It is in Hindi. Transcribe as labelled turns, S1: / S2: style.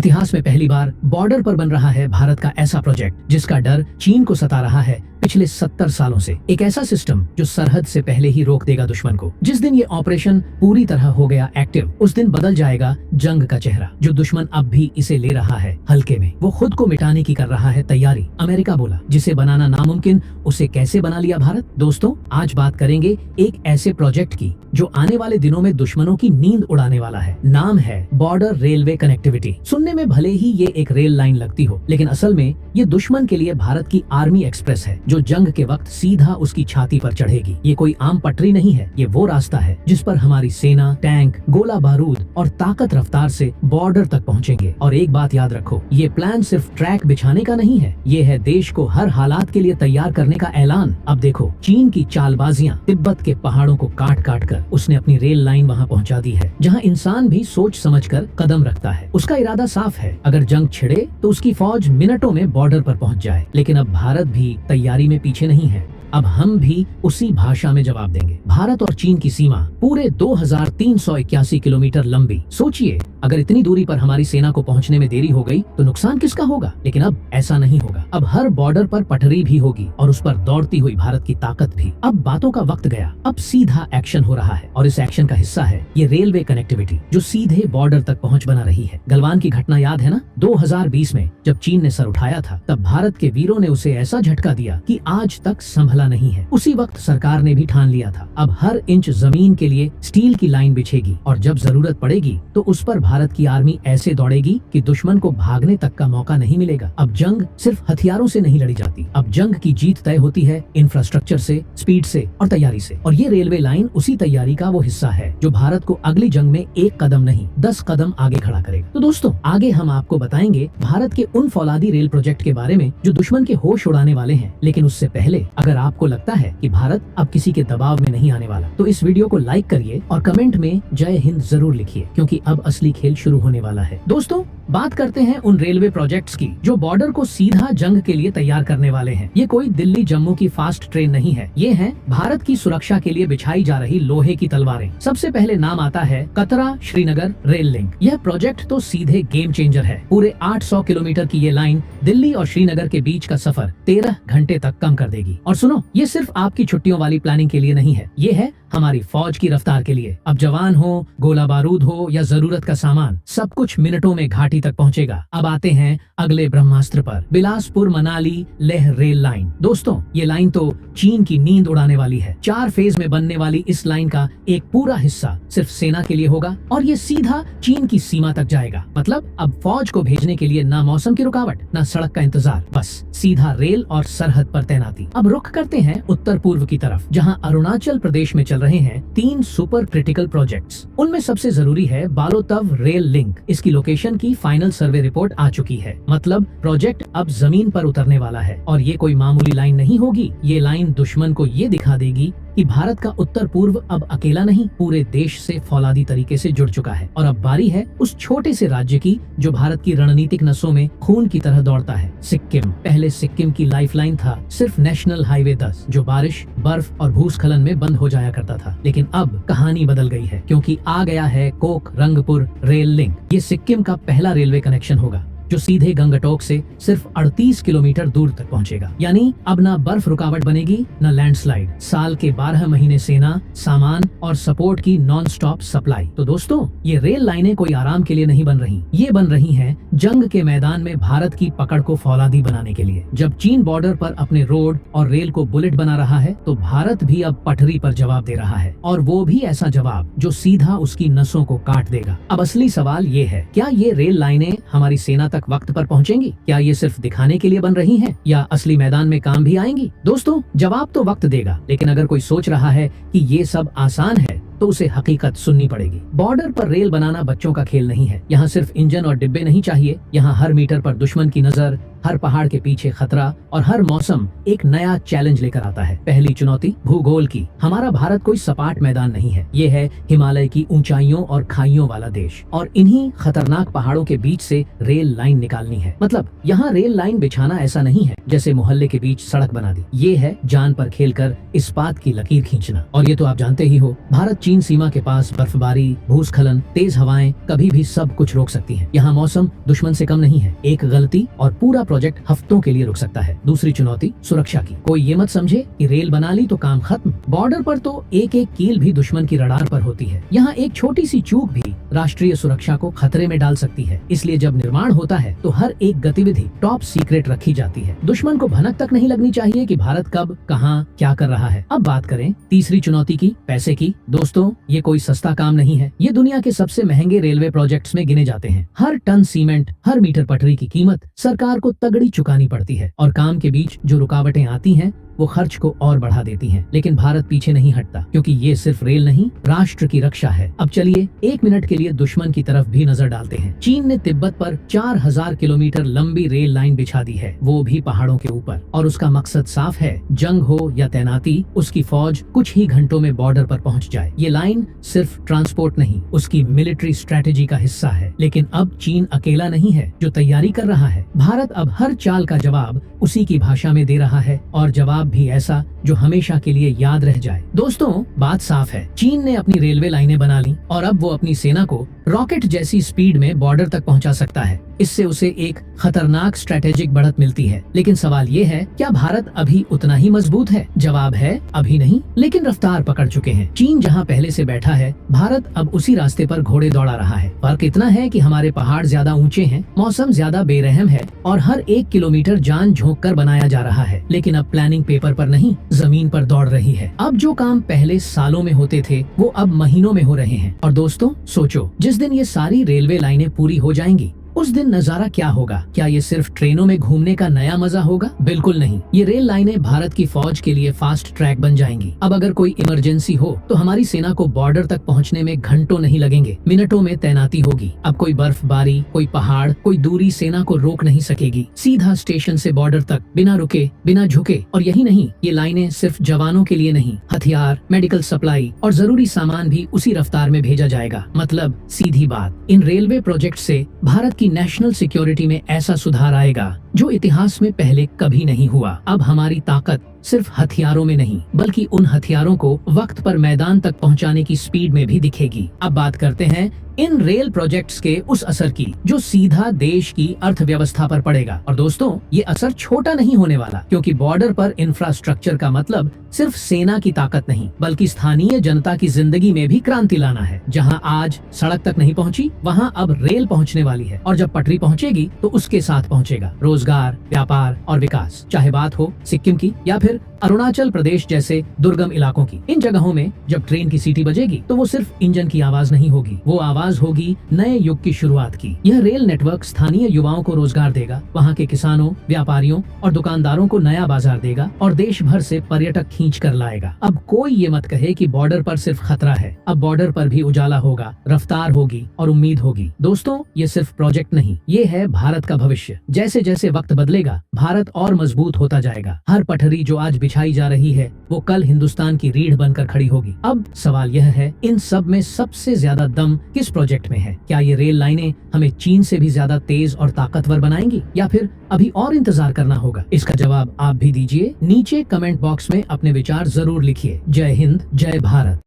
S1: इतिहास में पहली बार बॉर्डर पर बन रहा है भारत का ऐसा प्रोजेक्ट जिसका डर चीन को सता रहा है पिछले 70 सालों से। एक ऐसा सिस्टम जो सरहद से पहले ही रोक देगा दुश्मन को। जिस दिन ये ऑपरेशन पूरी तरह हो गया एक्टिव, उस दिन बदल जाएगा जंग का चेहरा। जो दुश्मन अब भी इसे ले रहा है हल्के में, वो खुद को मिटाने की कर रहा है तैयारी। अमेरिका बोला जिसे बनाना नामुमकिन, उसे कैसे बना लिया भारत। दोस्तों, आज बात करेंगे एक ऐसे प्रोजेक्ट की जो आने वाले दिनों में दुश्मनों की नींद उड़ाने वाला है। नाम है बॉर्डर रेलवे कनेक्टिविटी। सुनने में भले ही ये एक रेल लाइन लगती हो, लेकिन असल में ये दुश्मन के लिए भारत की आर्मी एक्सप्रेस है जो जंग के वक्त सीधा उसकी छाती पर चढ़ेगी। ये कोई आम पटरी नहीं है, ये वो रास्ता है जिस पर हमारी सेना, टैंक, गोला बारूद और ताकत रफ्तार से बॉर्डर तक पहुंचेंगे। और एक बात याद रखो, ये प्लान सिर्फ ट्रैक बिछाने का नहीं है, ये है देश को हर हालात के लिए तैयार करने का ऐलान। अब देखो, चीन की चालबाजियां, तिब्बत के पहाड़ों को काट काट कर उसने अपनी रेल लाइन वहां पहुंचा दी है जहां इंसान भी सोच समझकर कदम रखता है। उसका इरादा साफ है, अगर जंग छिड़े तो उसकी फौज मिनटों में बॉर्डर पर पहुंच जाए। लेकिन अब भारत भी तैयारी में पीछे नहीं है। अब हम भी उसी भाषा में जवाब देंगे। भारत और चीन की सीमा पूरे 2381 किलोमीटर लंबी। सोचिए, अगर इतनी दूरी पर हमारी सेना को पहुंचने में देरी हो गई तो नुकसान किसका होगा। लेकिन अब ऐसा नहीं होगा। अब हर बॉर्डर पर पटरी भी होगी और उस पर दौड़ती हुई भारत की ताकत भी। अब बातों का वक्त गया, अब सीधा एक्शन हो रहा है और इस एक्शन का हिस्सा है ये रेलवे कनेक्टिविटी जो सीधे बॉर्डर तक पहुंच बना रही है। गलवान की घटना याद है ना? 2020 में जब चीन ने सर उठाया था, तब भारत के वीरों ने उसे ऐसा झटका दिया कि आज तक संभला नहीं है। उसी वक्त सरकार ने भी ठान लिया था, अब हर इंच जमीन के लिए स्टील की लाइन बिछेगी और जब जरूरत पड़ेगी तो उस पर भारत की आर्मी ऐसे दौड़ेगी कि दुश्मन को भागने तक का मौका नहीं मिलेगा। अब जंग सिर्फ हथियारों से नहीं लड़ी जाती, अब जंग की जीत तय होती है इंफ्रास्ट्रक्चर से, स्पीड से और तैयारी से। और ये रेलवे लाइन उसी तैयारी का वो हिस्सा है जो भारत को अगली जंग में एक कदम नहीं 10 कदम आगे खड़ा करेगा। तो दोस्तों, आगे हम आपको बताएंगे भारत के उन फौलादी रेल प्रोजेक्ट के बारे में जो दुश्मन के होश उड़ाने वाले हैं। लेकिन उससे पहले, अगर आपको लगता है कि भारत अब किसी के दबाव में नहीं आने वाला, तो इस वीडियो को लाइक करिए और कमेंट में जय हिंद जरूर लिखिए, क्योंकि अब असली खेल शुरू होने वाला है। दोस्तों, बात करते हैं उन रेलवे प्रोजेक्ट्स की जो बॉर्डर को सीधा जंग के लिए तैयार करने वाले हैं। ये कोई दिल्ली जम्मू की फास्ट ट्रेन नहीं है, ये है भारत की सुरक्षा के लिए बिछाई जा रही लोहे की तलवारें। सबसे पहले नाम आता है कतरा श्रीनगर रेल लिंक। यह प्रोजेक्ट तो सीधे गेम चेंजर है। पूरे 800 किलोमीटर की ये लाइन दिल्ली और श्रीनगर के बीच का सफर 13 घंटे तक कम कर देगी। और सुनो, ये सिर्फ आपकी छुट्टियों वाली प्लानिंग के लिए नहीं है, ये है हमारी फौज की रफ्तार के लिए। अब जवान हो, गोला बारूद हो या जरूरत का सामान, सब कुछ मिनटों में घाटी तक पहुंचेगा। अब आते हैं अगले ब्रह्मास्त्र पर, बिलासपुर मनाली लेह रेल लाइन। दोस्तों, ये लाइन तो चीन की नींद उड़ाने वाली है। 4 फेज में बनने वाली इस लाइन का एक पूरा हिस्सा सिर्फ सेना के लिए होगा और ये सीधा चीन की सीमा तक जाएगा। मतलब अब फौज को भेजने के लिए ना मौसम की रुकावट, ना सड़क का इंतजार, बस सीधा रेल और सरहद पर तैनाती। अब रुख करते हैं उत्तर पूर्व की तरफ, जहाँ अरुणाचल प्रदेश में चल रहे हैं 3 सुपर क्रिटिकल प्रोजेक्ट्स। उनमें सबसे जरूरी है बालोतव रेल लिंक। इसकी लोकेशन की फाइनल सर्वे रिपोर्ट आ चुकी है। मतलब प्रोजेक्ट अब जमीन पर उतरने वाला है और ये कोई मामूली लाइन नहीं होगी। ये लाइन दुश्मन को ये दिखा देगी कि भारत का उत्तर पूर्व अब अकेला नहीं, पूरे देश से फौलादी तरीके से जुड़ चुका है। और अब बारी है उस छोटे से राज्य की जो भारत की रणनीतिक नसों में खून की तरह दौड़ता है, सिक्किम। पहले सिक्किम की लाइफलाइन था सिर्फ नेशनल हाईवे 10 जो बारिश, बर्फ और भूस्खलन में बंद हो जाया करता था। लेकिन अब कहानी बदल गई है, क्योंकि आ गया है कोक रंगपुर रेल लिंक। ये सिक्किम का पहला रेलवे कनेक्शन होगा जो सीधे गंगटोक से सिर्फ 38 किलोमीटर दूर तक पहुंचेगा। यानी अब ना बर्फ रुकावट बनेगी, ना लैंडस्लाइड। साल के 12 महीने सेना, सामान और सपोर्ट की नॉन स्टॉप सप्लाई। तो दोस्तों, ये रेल लाइनें कोई आराम के लिए नहीं बन रही, ये बन रही हैं जंग के मैदान में भारत की पकड़ को फौलादी बनाने के लिए। जब चीन बॉर्डर पर अपने रोड और रेल को बुलेट बना रहा है, तो भारत भी अब पटरी पर जवाब दे रहा है, और वो भी ऐसा जवाब जो सीधा उसकी नसों को काट देगा। अब असली सवाल ये है, क्या ये रेल लाइनें हमारी सेना तक वक्त पर पहुंचेंगी? क्या ये सिर्फ दिखाने के लिए बन रही हैं या असली मैदान में काम भी आएंगी? दोस्तों, जवाब तो वक्त देगा, लेकिन अगर कोई सोच रहा है कि ये सब आसान है तो उसे हकीकत सुननी पड़ेगी। बॉर्डर पर रेल बनाना बच्चों का खेल नहीं है। यहाँ सिर्फ इंजन और डिब्बे नहीं चाहिए, यहाँ हर मीटर पर दुश्मन की नजर, हर पहाड़ के पीछे खतरा और हर मौसम एक नया चैलेंज लेकर आता है। पहली चुनौती भूगोल की। हमारा भारत कोई सपाट मैदान नहीं है, ये है हिमालय की ऊंचाइयों और खाइयों वाला देश, और इन्हीं खतरनाक पहाड़ों के बीच से रेल लाइन निकालनी है। मतलब यहाँ रेल लाइन बिछाना ऐसा नहीं है जैसे मोहल्ले के बीच सड़क बना दी, ये है जान पर खेलकर इस्पात की लकीर खींचना। और ये तो आप जानते ही हो, भारत चीन सीमा के पास बर्फबारी, भूस्खलन, तेज हवाएं कभी भी सब कुछ रोक सकती हैं। यहाँ मौसम दुश्मन से कम नहीं है, एक गलती और पूरा प्रोजेक्ट हफ्तों के लिए रुक सकता है। दूसरी चुनौती सुरक्षा की। कोई ये मत समझे कि रेल बना ली तो काम खत्म। बॉर्डर पर तो एक एक कील भी दुश्मन की रडार पर होती है। यहाँ एक छोटी सी चूक भी राष्ट्रीय सुरक्षा को खतरे में डाल सकती है। इसलिए जब निर्माण होता है तो हर एक गतिविधि टॉप सीक्रेट रखी जाती है। दुश्मन को भनक तक नहीं लगनी चाहिए कि भारत कब, कहाँ, क्या कर रहा है। अब बात करें तीसरी चुनौती की, पैसे की। दोस्तों, ये कोई सस्ता काम नहीं है। ये दुनिया के सबसे महंगे रेलवे प्रोजेक्ट्स में गिने जाते हैं। हर टन सीमेंट, हर मीटर पटरी की कीमत सरकार को तगड़ी चुकानी पड़ती है, और काम के बीच जो रुकावटें आती हैं वो खर्च को और बढ़ा देती हैं। लेकिन भारत पीछे नहीं हटता, क्योंकि ये सिर्फ रेल नहीं, राष्ट्र की रक्षा है। अब चलिए 1 मिनट के लिए दुश्मन की तरफ भी नजर डालते हैं। चीन ने तिब्बत पर 4000 किलोमीटर लंबी रेल लाइन बिछा दी है, वो भी पहाड़ों के ऊपर, और उसका मकसद साफ है, जंग हो या तैनाती, उसकी फौज कुछ ही घंटों में बॉर्डर पर पहुंच जाए। ये लाइन सिर्फ ट्रांसपोर्ट नहीं, उसकी मिलिट्री स्ट्रेटेजी का हिस्सा है। लेकिन अब चीन अकेला नहीं है जो तैयारी कर रहा है। भारत अब हर चाल का जवाब उसी की भाषा में दे रहा है, और जवाब भी ऐसा जो हमेशा के लिए याद रह जाए। दोस्तों, बात साफ है, चीन ने अपनी रेलवे लाइनें बना ली, और अब वो अपनी सेना को रॉकेट जैसी स्पीड में बॉर्डर तक पहुंचा सकता है। इससे उसे एक खतरनाक स्ट्रेटेजिक बढ़त मिलती है। लेकिन सवाल ये है, क्या भारत अभी उतना ही मजबूत है? जवाब है, अभी नहीं, लेकिन रफ्तार पकड़ चुके हैं। चीन जहां पहले से बैठा है, भारत अब उसी रास्ते पर घोड़े दौड़ा रहा है। फर्क इतना है कि हमारे पहाड़ ज्यादा ऊंचे हैं, मौसम ज्यादा बेरहम है, और हर 1 किलोमीटर जान झोंक कर बनाया जा रहा है। लेकिन अब प्लानिंग पेपर पर नहीं, जमीन पर दौड़ रही है। अब जो काम पहले सालों में होते थे, वो अब महीनों में हो रहे हैं। और दोस्तों, सोचो, जिस दिन ये सारी रेलवे लाइनें पूरी हो जाएंगी, उस दिन नजारा क्या होगा? क्या ये सिर्फ ट्रेनों में घूमने का नया मजा होगा? बिल्कुल नहीं। ये रेल लाइनें भारत की फौज के लिए फास्ट ट्रैक बन जाएंगी। अब अगर कोई इमरजेंसी हो तो हमारी सेना को बॉर्डर तक पहुंचने में घंटों नहीं लगेंगे, मिनटों में तैनाती होगी। अब कोई बर्फबारी, कोई पहाड़, कोई दूरी सेना को रोक नहीं सकेगी। सीधा स्टेशन से बॉर्डर तक, बिना रुके, बिना झुके। और यही नहीं, ये लाइनें सिर्फ जवानों के लिए नहीं, हथियार, मेडिकल सप्लाई और जरूरी सामान भी उसी रफ्तार में भेजा जाएगा। मतलब सीधी बात, इन रेलवे प्रोजेक्ट से भारत की नेशनल सिक्योरिटी में ऐसा सुधार आएगा जो इतिहास में पहले कभी नहीं हुआ। अब हमारी ताकत सिर्फ हथियारों में नहीं, बल्कि उन हथियारों को वक्त पर मैदान तक पहुंचाने की स्पीड में भी दिखेगी। अब बात करते हैं इन रेल प्रोजेक्ट्स के उस असर की जो सीधा देश की अर्थव्यवस्था पर पड़ेगा। और दोस्तों, ये असर छोटा नहीं होने वाला, क्योंकि बॉर्डर पर इंफ्रास्ट्रक्चर का मतलब सिर्फ सेना की ताकत नहीं, बल्कि स्थानीय जनता की जिंदगी में भी क्रांति लाना है। जहां आज सड़क तक नहीं पहुंची, वहां अब रेल पहुंचने वाली है, और जब पटरी पहुंचेगी तो उसके साथ पहुंचेगा रोजगार, व्यापार और विकास। चाहे बात हो सिक्किम की या फिर अरुणाचल प्रदेश जैसे दुर्गम इलाकों की। इन जगहों में जब ट्रेन की सीटी बजेगी तो वो सिर्फ इंजन की आवाज नहीं होगी, वो आवाज होगी नए युग की शुरुआत की। यह रेल नेटवर्क स्थानीय युवाओं को रोजगार देगा, वहाँ के किसानों, व्यापारियों और दुकानदारों को नया बाजार देगा, और देश भर से पर्यटक खींच कर लाएगा। अब कोई ये मत कहे कि बॉर्डर पर सिर्फ खतरा है। अब बॉर्डर पर भी उजाला होगा, रफ्तार होगी और उम्मीद होगी। दोस्तों, ये सिर्फ प्रोजेक्ट नहीं, ये है भारत का भविष्य। जैसे जैसे वक्त बदलेगा, भारत और मजबूत होता जाएगा। हर पटरी जो आज बिछाई जा रही है, वो कल हिंदुस्तान की रीढ़ बनकर खड़ी होगी। अब सवाल यह है, इन सब में सबसे ज्यादा दम किस प्रोजेक्ट में है? क्या ये रेल लाइनें हमें चीन से भी ज्यादा तेज और ताकतवर बनाएंगी, या फिर अभी और इंतजार करना होगा? इसका जवाब आप भी दीजिए। नीचे कमेंट बॉक्स में अपने विचार जरूर लिखिए। जय हिंद, जय भारत।